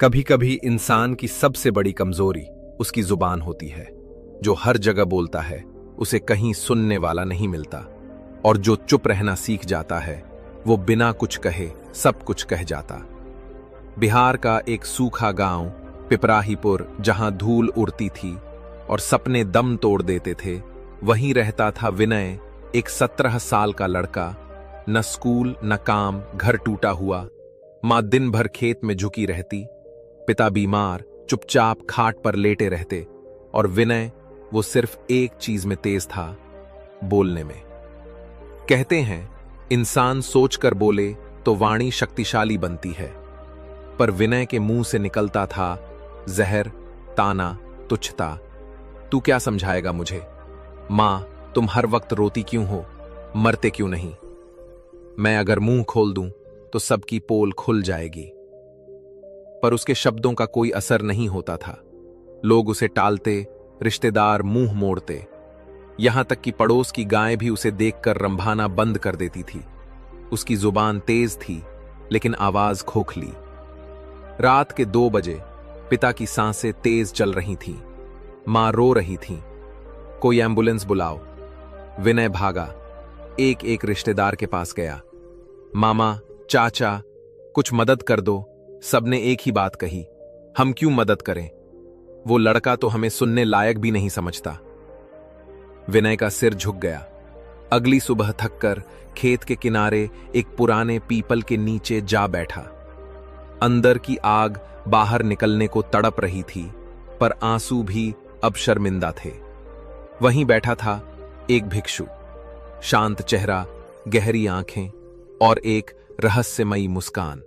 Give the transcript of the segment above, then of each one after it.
कभी कभी इंसान की सबसे बड़ी कमजोरी उसकी जुबान होती है। जो हर जगह बोलता है उसे कहीं सुनने वाला नहीं मिलता, और जो चुप रहना सीख जाता है वो बिना कुछ कहे सब कुछ कह जाता। बिहार का एक सूखा गांव पिपराहीपुर, जहां धूल उड़ती थी और सपने दम तोड़ देते थे, वहीं रहता था विनय, एक 17 साल का लड़का। न स्कूल न काम, घर टूटा हुआ। मां दिन भर खेत में झुकी रहती, पिता बीमार, चुपचाप खाट पर लेटे रहते, और विनय वो सिर्फ एक चीज में तेज था, बोलने में। कहते हैं इंसान सोचकर बोले तो वाणी शक्तिशाली बनती है, पर विनय के मुंह से निकलता था जहर, ताना, तुच्छता। तू क्या समझाएगा मुझे? मां, तुम हर वक्त रोती क्यों हो? मरते क्यों नहीं? मैं अगर मुंह खोल दूं तो सबकी पोल खुल जाएगी। पर उसके शब्दों का कोई असर नहीं होता था। लोग उसे टालते, रिश्तेदार मुंह मोड़ते, यहां तक कि पड़ोस की गाय भी उसे देखकर रंभाना बंद कर देती थी। उसकी जुबान तेज थी लेकिन आवाज खोखली। रात के 2 बजे पिता की सांसें तेज चल रही थीं, मां रो रही थीं। कोई एम्बुलेंस बुलाओ। विनय भागा, एक एक रिश्तेदार के पास गया। मामा, चाचा, कुछ मदद कर दो। सबने एक ही बात कही, हम क्यों मदद करें? वो लड़का तो हमें सुनने लायक भी नहीं समझता। विनय का सिर झुक गया। अगली सुबह थककर खेत के किनारे एक पुराने पीपल के नीचे जा बैठा। अंदर की आग बाहर निकलने को तड़प रही थी, पर आंसू भी अब शर्मिंदा थे। वहीं बैठा था एक भिक्षु, शांत चेहरा, गहरी आंखें और एक रहस्यमयी मुस्कान।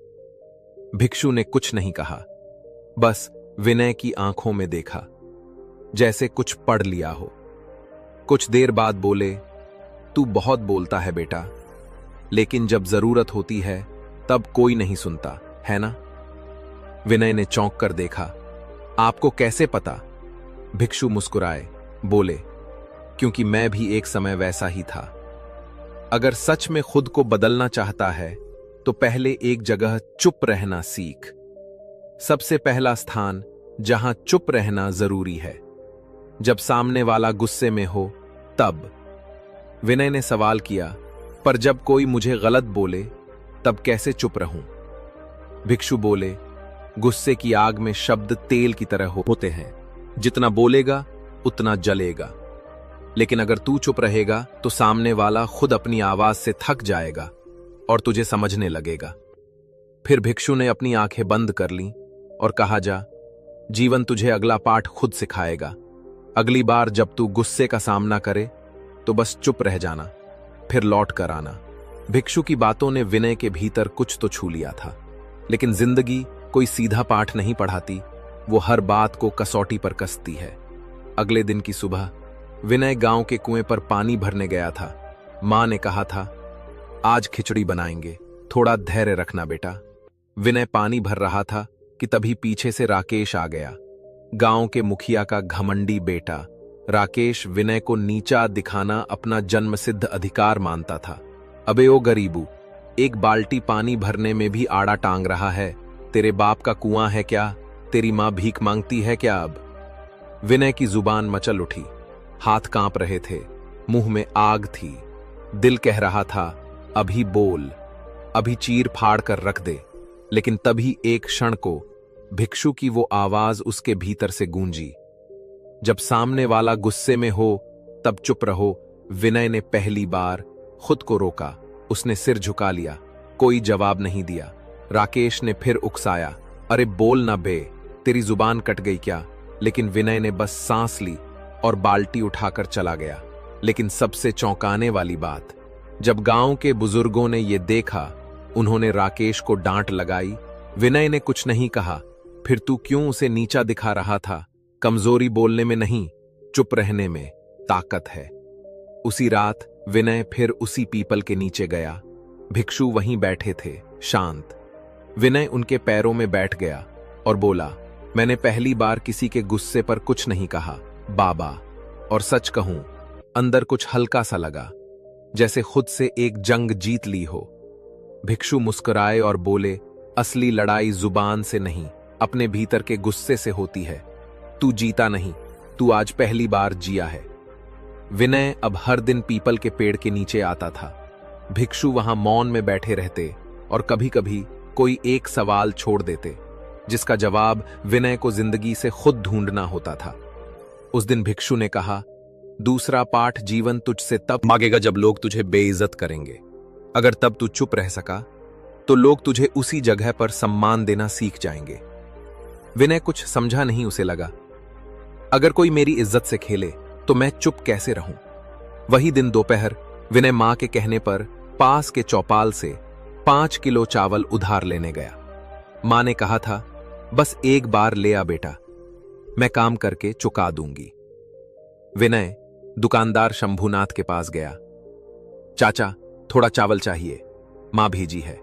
भिक्षु ने कुछ नहीं कहा, बस विनय की आंखों में देखा, जैसे कुछ पढ़ लिया हो। कुछ देर बाद बोले, तू बहुत बोलता है बेटा, लेकिन जब जरूरत होती है तब कोई नहीं सुनता, है ना? विनय ने चौंक कर देखा। आपको कैसे पता? भिक्षु मुस्कुराए, बोले, क्योंकि मैं भी एक समय वैसा ही था। अगर सच में खुद को बदलना चाहता है तो पहले एक जगह चुप रहना सीख। सबसे पहला स्थान जहां चुप रहना जरूरी है, जब सामने वाला गुस्से में हो तब। विनय ने सवाल किया, पर जब कोई मुझे गलत बोले तब कैसे चुप रहूं? भिक्षु बोले, गुस्से की आग में शब्द तेल की तरह होते हैं, जितना बोलेगा उतना जलेगा। लेकिन अगर तू चुप रहेगा तो सामने वाला खुद अपनी आवाज से थक जाएगा और तुझे समझने लगेगा। फिर भिक्षु ने अपनी आंखें बंद कर लीं और कहा, जा, जीवन तुझे अगला पाठ खुद सिखाएगा। अगली बार जब तू गुस्से का सामना करे तो बस चुप रह जाना, फिर लौट कर आना। भिक्षु की बातों ने विनय के भीतर कुछ तो छू लिया था, लेकिन जिंदगी कोई सीधा पाठ नहीं पढ़ाती, वो हर बात को कसौटी पर कसती है। अगले दिन की सुबह विनय गांव के कुएं पर पानी भरने गया था। मां ने कहा था, आज खिचड़ी बनाएंगे, थोड़ा धैर्य रखना बेटा। विनय पानी भर रहा था कि तभी पीछे से राकेश आ गया, गांव के मुखिया का घमंडी बेटा। राकेश विनय को नीचा दिखाना अपना जन्मसिद्ध अधिकार मानता था। अबे ओ गरीबू, एक बाल्टी पानी भरने में भी आड़ा टांग रहा है। तेरे बाप का कुआं है क्या? तेरी मां भीख मांगती है क्या अब? विनय की जुबान मचल उठी, हाथ कांप रहे थे, मुंह में आग थी। दिल कह रहा था, अभी बोल, अभी चीर फाड़ कर रख दे। लेकिन तभी एक क्षण को भिक्षु की वो आवाज उसके भीतर से गूंजी, जब सामने वाला गुस्से में हो तब चुप रहो। विनय ने पहली बार खुद को रोका। उसने सिर झुका लिया, कोई जवाब नहीं दिया। राकेश ने फिर उकसाया, अरे बोल ना बे, तेरी जुबान कट गई क्या? लेकिन विनय ने बस सांस ली और बाल्टी उठाकर चला गया। लेकिन सबसे चौंकाने वाली बात, जब गांव के बुजुर्गों ने यह देखा, उन्होंने राकेश को डांट लगाई। विनय ने कुछ नहीं कहा, फिर तू क्यों उसे नीचा दिखा रहा था? कमजोरी बोलने में नहीं, चुप रहने में ताकत है। उसी रात विनय फिर उसी पीपल के नीचे गया। भिक्षु वहीं बैठे थे, शांत। विनय उनके पैरों में बैठ गया और बोला, मैंने पहली बार किसी के गुस्से पर कुछ नहीं कहा बाबा, और सच कहूं, अंदर कुछ हल्का सा लगा, जैसे खुद से एक जंग जीत ली हो। भिक्षु मुस्कुराए और बोले, असली लड़ाई जुबान से नहीं, अपने भीतर के गुस्से से होती है। तू जीता नहीं, तू आज पहली बार जिया है। विनय अब हर दिन पीपल के पेड़ के नीचे आता था। भिक्षु वहां मौन में बैठे रहते और कभी कभी कोई एक सवाल छोड़ देते जिसका जवाब विनय को जिंदगी से खुद ढूंढना होता था। उस दिन भिक्षु ने कहा, दूसरा पाठ जीवन तुझसे तब मांगेगा जब लोग तुझे बेइज्जत करेंगे। अगर तब तू चुप रह सका तो लोग तुझे उसी जगह पर सम्मान देना सीख जाएंगे। विनय कुछ समझा नहीं। उसे लगा, अगर कोई मेरी इज्जत से खेले तो मैं चुप कैसे रहूं। वही दिन दोपहर विनय मां के कहने पर पास के चौपाल से 5 किलो चावल उधार लेने गया। मां ने कहा था, बस एक बार ले आ बेटा, मैं काम करके चुका दूंगी। विनय दुकानदार शंभूनाथ के पास गया। चाचा, थोड़ा चावल चाहिए, मां भेजी है।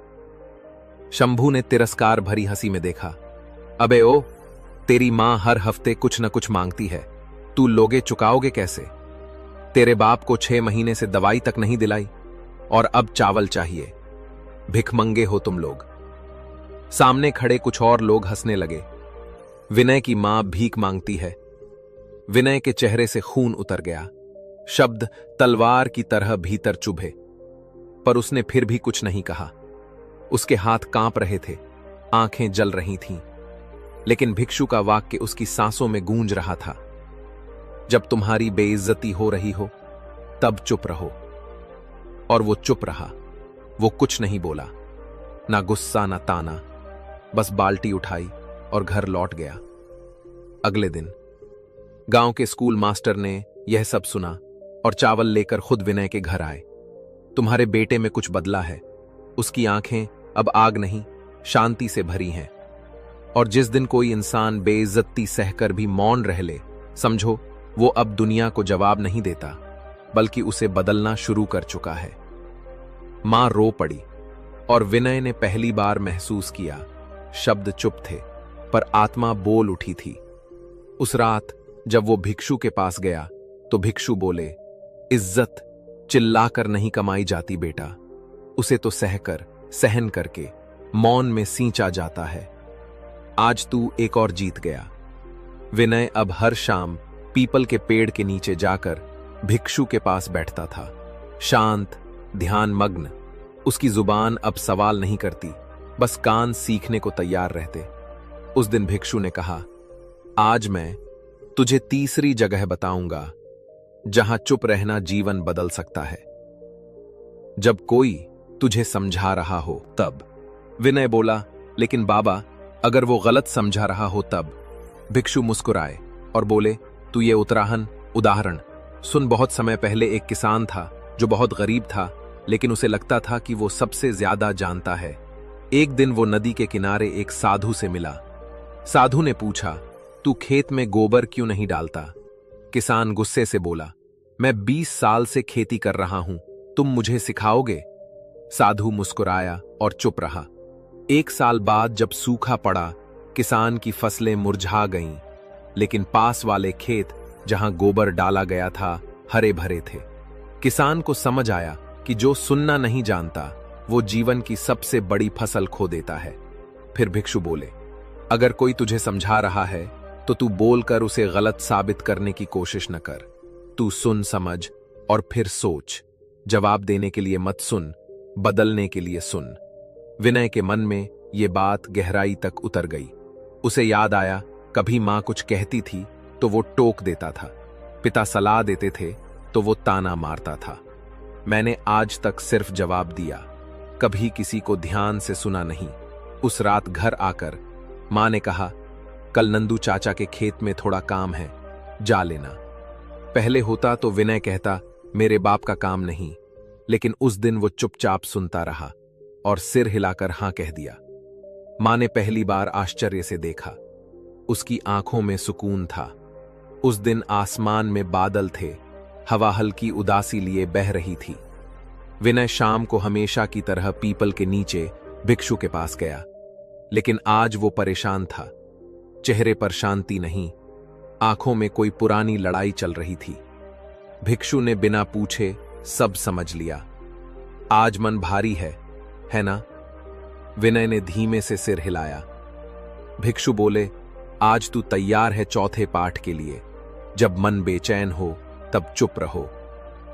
शंभू ने तिरस्कार भरी हंसी में देखा, अबे ओ, तेरी मां हर हफ्ते कुछ न कुछ मांगती है, तू लोगे चुकाओगे कैसे? तेरे बाप को 6 महीने से दवाई तक नहीं दिलाई और अब चावल चाहिए। भिखमंगे हो तुम लोग। सामने खड़े कुछ और लोग हंसने लगे। विनय की मां भीख मांगती है। विनय के चेहरे से खून उतर गया। शब्द तलवार की तरह भीतर चुभे, पर उसने फिर भी कुछ नहीं कहा। उसके हाथ कांप रहे थे, आंखें जल रही थीं, लेकिन भिक्षु का वाक्य उसकी सांसों में गूंज रहा था, जब तुम्हारी बेइज्जती हो रही हो तब चुप रहो। और वो चुप रहा। वो कुछ नहीं बोला, ना गुस्सा ना ताना, बस बाल्टी उठाई और घर लौट गया। अगले दिन गांव के स्कूल मास्टर ने यह सब सुना और चावल लेकर खुद विनय के घर आए। तुम्हारे बेटे में कुछ बदला है, उसकी आंखें अब आग नहीं शांति से भरी हैं। और जिस दिन कोई इंसान बेइज्जती सहकर भी मौन रह ले, समझो वो अब दुनिया को जवाब नहीं देता, बल्कि उसे बदलना शुरू कर चुका है। मां रो पड़ी और विनय ने पहली बार महसूस किया, शब्द चुप थे पर आत्मा बोल उठी थी। उस रात जब वो भिक्षु के पास गया तो भिक्षु बोले, इज्जत चिल्लाकर नहीं कमाई जाती बेटा, उसे तो सहकर सहन करके मौन में सींचा जाता है। आज तू एक और जीत गया। विनय अब हर शाम पीपल के पेड़ के नीचे जाकर भिक्षु के पास बैठता था, शांत, ध्यान मग्न। उसकी जुबान अब सवाल नहीं करती, बस कान सीखने को तैयार रहते। उस दिन भिक्षु ने कहा, आज मैं तुझे तीसरी जगह बताऊंगा जहां चुप रहना जीवन बदल सकता है। जब कोई तुझे समझा रहा हो तब। विनय बोला, लेकिन बाबा, अगर वो गलत समझा रहा हो तब? भिक्षु मुस्कुराए और बोले, तू ये उदाहरण सुन। बहुत समय पहले एक किसान था जो बहुत गरीब था, लेकिन उसे लगता था कि वो सबसे ज्यादा जानता है। एक दिन वो नदी के किनारे एक साधु से मिला। साधु ने पूछा, तू खेत में गोबर क्यों नहीं डालता? किसान गुस्से से बोला, मैं 20 साल से खेती कर रहा हूं, तुम मुझे सिखाओगे? साधु मुस्कुराया और चुप रहा। 1 साल बाद जब सूखा पड़ा, किसान की फसलें मुरझा गईं, लेकिन पास वाले खेत जहां गोबर डाला गया था हरे भरे थे। किसान को समझ आया कि जो सुनना नहीं जानता वो जीवन की सबसे बड़ी फसल खो देता है। फिर भिक्षु बोले, अगर कोई तुझे समझा रहा है तो तू बोलकर उसे गलत साबित करने की कोशिश न कर। तू सुन, समझ और फिर सोच। जवाब देने के लिए मत सुन, बदलने के लिए सुन। विनय के मन में ये बात गहराई तक उतर गई। उसे याद आया, कभी मां कुछ कहती थी तो वो टोक देता था, पिता सलाह देते थे तो वो ताना मारता था। मैंने आज तक सिर्फ जवाब दिया, कभी किसी को ध्यान से सुना नहीं। उस रात घर आकर मां ने कहा, कल नंदू चाचा के खेत में थोड़ा काम है, जा लेना। पहले होता तो विनय कहता, मेरे बाप का काम नहीं, लेकिन उस दिन वो चुपचाप सुनता रहा और सिर हिलाकर हां कह दिया। मां ने पहली बार आश्चर्य से देखा। उसकी आंखों में सुकून था। उस दिन आसमान में बादल थे, हवा हल्की उदासी लिए बह रही थी। विनय शाम को हमेशा की तरह पीपल के नीचे भिक्षु के पास गया, लेकिन आज वो परेशान था। चेहरे पर शांति नहीं, आंखों में कोई पुरानी लड़ाई चल रही थी। भिक्षु ने बिना पूछे सब समझ लिया। आज मन भारी है ना? विनय ने धीमे से सिर हिलाया। भिक्षु बोले, आज तू तैयार है चौथे पाठ के लिए। जब मन बेचैन हो तब चुप रहो।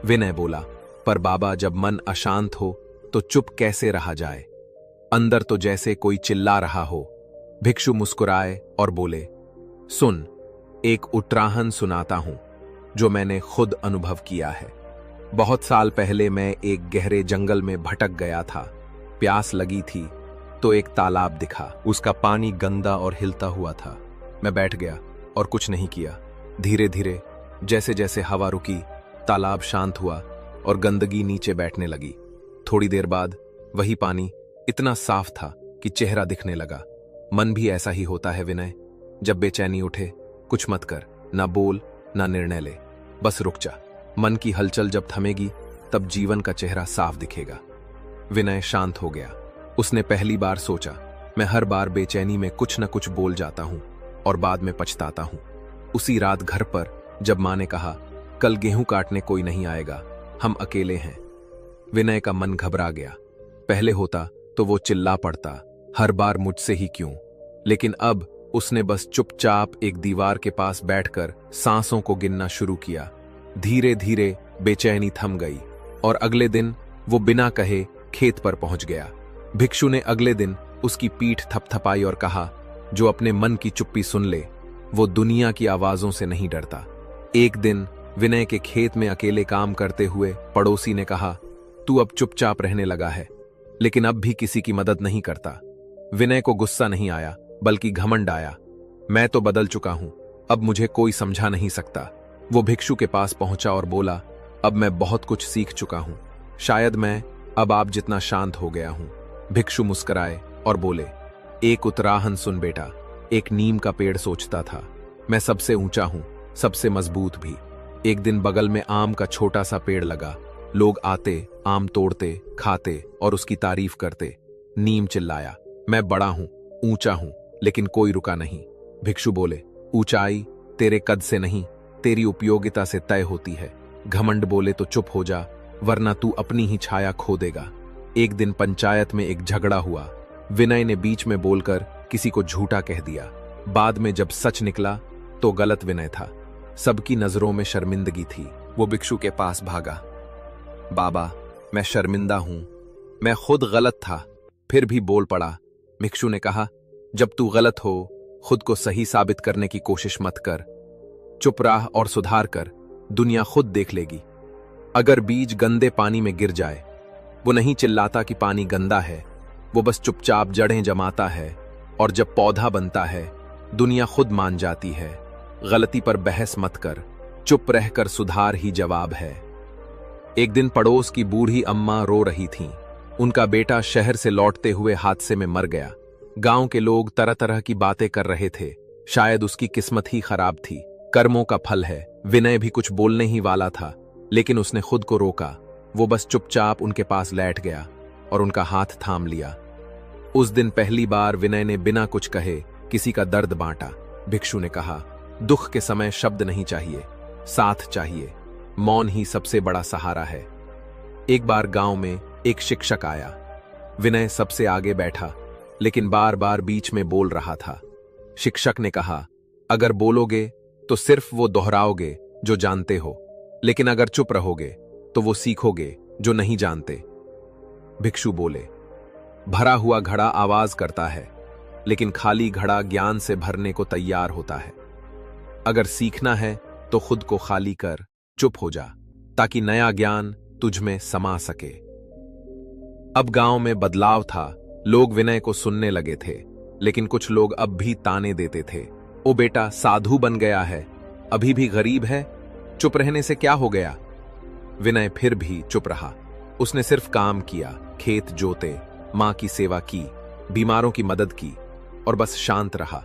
विनय बोला, पर बाबा जब मन अशांत हो तो चुप कैसे रहा जाए? अंदर तो जैसे कोई चिल्ला रहा हो। भिक्षु मुस्कुराए और बोले, सुन, एक उत्तराहन सुनाता हूं जो मैंने खुद अनुभव किया है। बहुत साल पहले मैं एक गहरे जंगल में भटक गया था। प्यास लगी थी तो एक तालाब दिखा। उसका पानी गंदा और हिलता हुआ था। मैं बैठ गया और कुछ नहीं किया। धीरे धीरे जैसे जैसे हवा रुकी, तालाब शांत हुआ और गंदगी नीचे बैठने लगी। थोड़ी देर बाद वही पानी इतना साफ था कि चेहरा दिखने लगा। मन भी ऐसा ही होता है विनय। जब बेचैनी उठे, कुछ मत कर, ना बोल ना निर्णय ले, बस रुक जा। मन की हलचल जब थमेगी तब जीवन का चेहरा साफ दिखेगा। विनय शांत हो गया। उसने पहली बार सोचा, मैं हर बार बेचैनी में कुछ न कुछ बोल जाता हूं और बाद में पछताता हूं। उसी रात घर पर जब मां ने कहा, कल गेहूं काटने कोई नहीं आएगा, हम अकेले हैं, विनय का मन घबरा गया। पहले होता तो वो चिल्ला पड़ता, हर बार मुझसे ही क्यों? लेकिन अब उसने बस चुपचाप एक दीवार के पास बैठकर सांसों को गिनना शुरू किया। धीरे धीरे बेचैनी थम गई और अगले दिन वो बिना कहे खेत पर पहुंच गया। भिक्षु ने अगले दिन उसकी पीठ थपथपाई और कहा, जो अपने मन की चुप्पी सुन ले वो दुनिया की आवाजों से नहीं डरता। एक दिन विनय के खेत में अकेले काम करते हुए पड़ोसी ने कहा, तू अब चुपचाप रहने लगा है, लेकिन अब भी किसी की मदद नहीं करता। विनय को गुस्सा नहीं आया बल्कि घमंड आया। मैं तो बदल चुका हूं, अब मुझे कोई समझा नहीं सकता। वो भिक्षु के पास पहुंचा और बोला, अब मैं बहुत कुछ सीख चुका हूं, शायद मैं अब आप जितना शांत हो गया हूं। भिक्षु मुस्कुराए और बोले, एक उत्तराहन सुन बेटा। एक नीम का पेड़ सोचता था, मैं सबसे ऊंचा हूं, सबसे मजबूत भी। एक दिन बगल में आम का छोटा सा पेड़ लगा। लोग आते, आम तोड़ते, खाते और उसकी तारीफ करते। नीम चिल्लाया, मैं बड़ा हूं, ऊंचा हूं, लेकिन कोई रुका नहीं। भिक्षु बोले, ऊंचाई तेरे कद से नहीं, तेरी उपयोगिता से तय होती है। घमंड बोले तो चुप हो जा, वरना तू अपनी ही छाया खो देगा। एक दिन पंचायत में एक झगड़ा हुआ। विनय ने बीच में बोलकर किसी को झूठा कह दिया। बाद में जब सच निकला तो गलत विनय था। सबकी नजरों में शर्मिंदगी थी। वो भिक्षु के पास भागा, बाबा मैं शर्मिंदा हूं, मैं खुद गलत था, फिर भी बोल पड़ा। भिक्षु ने कहा, जब तू गलत हो खुद को सही साबित करने की कोशिश मत कर। चुप रह और सुधार कर, दुनिया खुद देख लेगी। अगर बीज गंदे पानी में गिर जाए, वो नहीं चिल्लाता कि पानी गंदा है, वो बस चुपचाप जड़ें जमाता है और जब पौधा बनता है दुनिया खुद मान जाती है। गलती पर बहस मत कर, चुप रहकर सुधार ही जवाब है। एक दिन पड़ोस की बूढ़ी अम्मा रो रही थीं। उनका बेटा शहर से लौटते हुए हादसे में मर गया। गांव के लोग तरह तरह की बातें कर रहे थे। शायद उसकी किस्मत ही खराब थी, कर्मों का फल है। विनय भी कुछ बोलने ही वाला था, लेकिन उसने खुद को रोका। वो बस चुपचाप उनके पास लेट गया और उनका हाथ थाम लिया। उस दिन पहली बार विनय ने बिना कुछ कहे किसी का दर्द बांटा। भिक्षु ने कहा, दुख के समय शब्द नहीं चाहिए, साथ चाहिए। मौन ही सबसे बड़ा सहारा है। एक बार गांव में एक शिक्षक आया। विनय सबसे आगे बैठा, लेकिन बार बार बीच में बोल रहा था। शिक्षक ने कहा, अगर बोलोगे तो सिर्फ वो दोहराओगे जो जानते हो, लेकिन अगर चुप रहोगे तो वो सीखोगे जो नहीं जानते। भिक्षु बोले, भरा हुआ घड़ा आवाज करता है, लेकिन खाली घड़ा ज्ञान से भरने को तैयार होता है। अगर सीखना है तो खुद को खाली कर, चुप हो जा, ताकि नया ज्ञान तुझ में समा सके। अब गांव में बदलाव था। लोग विनय को सुनने लगे थे, लेकिन कुछ लोग अब भी ताने देते थे। ओ बेटा, साधु बन गया है, अभी भी गरीब है, चुप रहने से क्या हो गया? विनय फिर भी चुप रहा। उसने सिर्फ काम किया, खेत जोते, मां की सेवा की, बीमारों की मदद की और बस शांत रहा।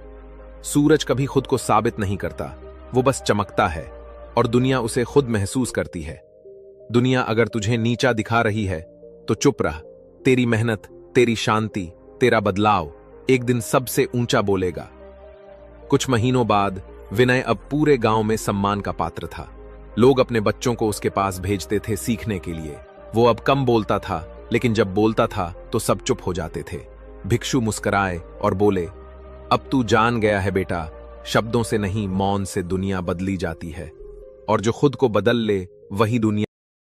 सूरज कभी खुद को साबित नहीं करता, वो बस चमकता है और दुनिया उसे खुद महसूस करती है। दुनिया अगर तुझे नीचा दिखा रही है तो चुप रह। तेरी मेहनत, तेरी शांति, तेरा बदलाव एक दिन सबसे ऊंचा बोलेगा। कुछ महीनों बाद विनय अब पूरे गांव में सम्मान का पात्र था। लोग अपने बच्चों को उसके पास भेजते थे सीखने के लिए। वो अब कम बोलता था, लेकिन जब बोलता था तो सब चुप हो जाते थे। भिक्षु मुस्कुराए और बोले, अब तू जान गया है बेटा, शब्दों से नहीं मौन से दुनिया बदली जाती है, और जो खुद को बदल ले वही दुनिया